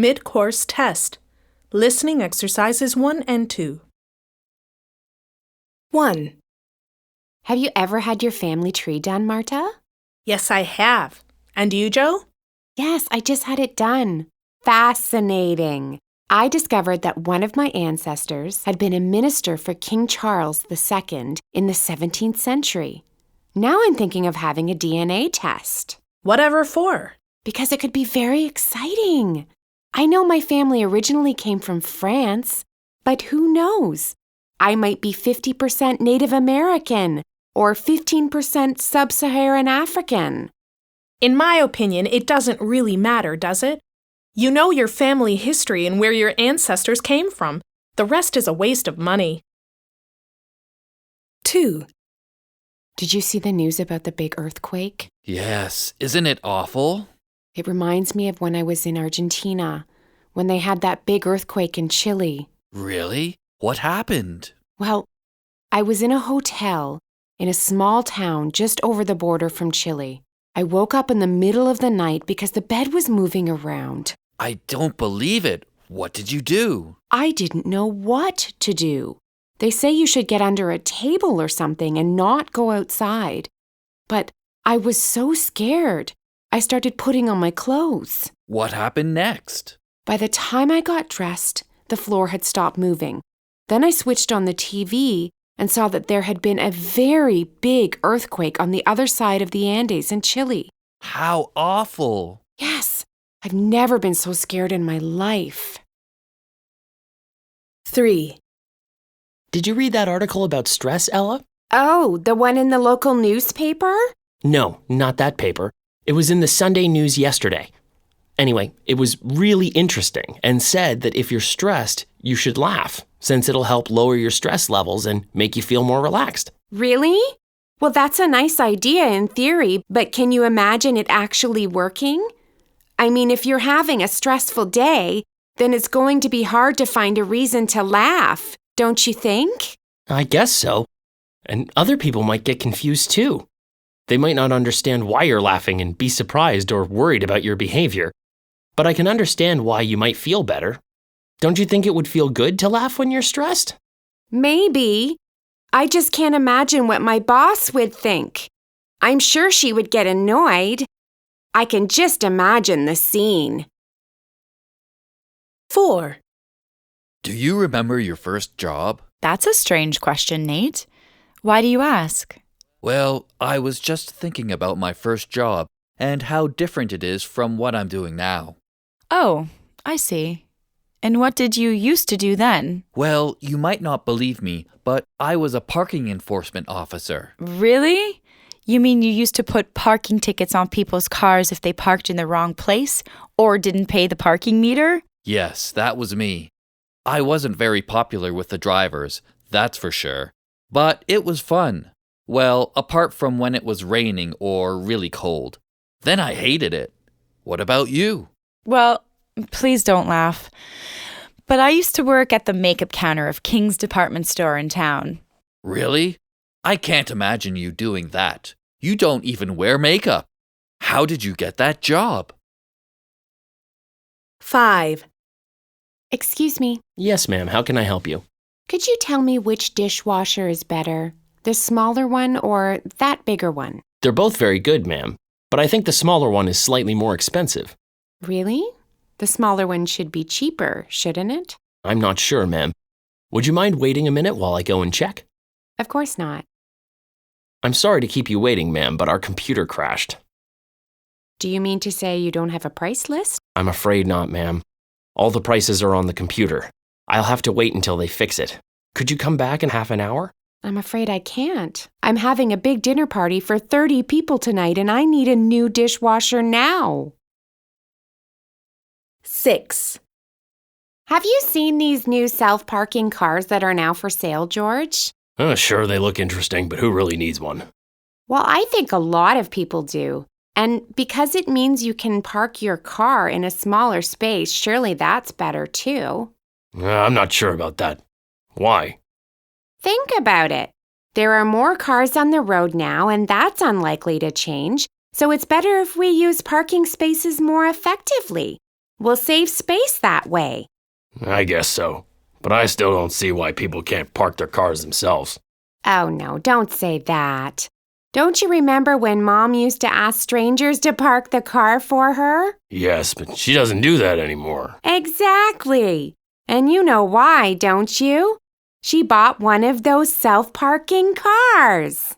Mid-course test. Listening exercises 1 and 2. 1. Have you ever had your family tree done, Marta? Yes, I have. And you, Joe? Yes, I just had it done. Fascinating. I discovered that one of my ancestors had been a minister for King Charles II in the 17th century. Now I'm thinking of having a DNA test. Whatever for? Because it could be very exciting. I know my family originally came from France, but who knows? I might be 50% Native American or 15% Sub-Saharan African. In my opinion, it doesn't really matter, does it? You know your family history and where your ancestors came from. The rest is a waste of money. 2. Did you see the news about the big earthquake? Yes, isn't it awful? It reminds me of when I was in Argentina, when they had that big earthquake in Chile. Really? What happened? Well, I was in a hotel in a small town just over the border from Chile. I woke up in the middle of the night because the bed was moving around. I don't believe it. What did you do? I didn't know what to do. They say you should get under a table or something and not go outside. But I was so scared. I started putting on my clothes. What happened next? By the time I got dressed, the floor had stopped moving. Then I switched on the TV and saw that there had been a very big earthquake on the other side of the Andes in Chile. How awful. Yes, I've never been so scared in my life. 3. Did you read that article about stress, Ella? Oh, the one in the local newspaper? No, not that paper. It was in the Sunday news yesterday. Anyway, it was really interesting and said that if you're stressed, you should laugh, since it'll help lower your stress levels and make you feel more relaxed. Really? Well, that's a nice idea in theory, but can you imagine it actually working? I mean, if you're having a stressful day, then it's going to be hard to find a reason to laugh, don't you think? I guess so. And other people might get confused too. They might not understand why you're laughing and be surprised or worried about your behavior. But I can understand why you might feel better. Don't you think it would feel good to laugh when you're stressed? Maybe. I just can't imagine what my boss would think. I'm sure she would get annoyed. I can just imagine the scene. 4. Do you remember your first job? That's a strange question, Nate. Why do you ask? Well, I was just thinking about my first job and how different it is from what I'm doing now. Oh, I see. And what did you used to do then? Well, you might not believe me, but I was a parking enforcement officer. Really? You mean you used to put parking tickets on people's cars if they parked in the wrong place or didn't pay the parking meter? Yes, that was me. I wasn't very popular with the drivers, that's for sure. But it was fun. Well, apart from when it was raining or really cold. Then I hated it. What about you? Well, please don't laugh. But I used to work at the makeup counter of King's department store in town. Really? I can't imagine you doing that. You don't even wear makeup. How did you get that job? 5. Excuse me, Yes, ma'am. How can I help you? could you tell me which dishwasher is better? The smaller one or that bigger one? They're both very good, ma'am. But I think the smaller one is slightly more expensive. Really? The smaller one should be cheaper, shouldn't it? I'm not sure, ma'am. Would you mind waiting a minute while I go and check? Of course not. I'm sorry to keep you waiting, ma'am, but our computer crashed. Do you mean to say you don't have a price list? I'm afraid not, ma'am. All the prices are on the computer. I'll have to wait until they fix it. Could you come back in half an hour? I'm afraid I can't. I'm having a big dinner party for 30 people tonight and I need a new dishwasher now. 6. Have you seen these new self-parking cars that are now for sale, George? Sure, they look interesting, but who really needs one? Well, I think a lot of people do. And because it means you can park your car in a smaller space, surely that's better too. I'm not sure about that. Why? Think about it. There are more cars on the road now, and that's unlikely to change. So it's better if we use parking spaces more effectively. We'll save space that way. I guess so. But I still don't see why people can't park their cars themselves. Oh no, don't say that. Don't you remember when Mom used to ask strangers to park the car for her? Yes, but she doesn't do that anymore. Exactly. And you know why, don't you? She bought one of those self-parking cars.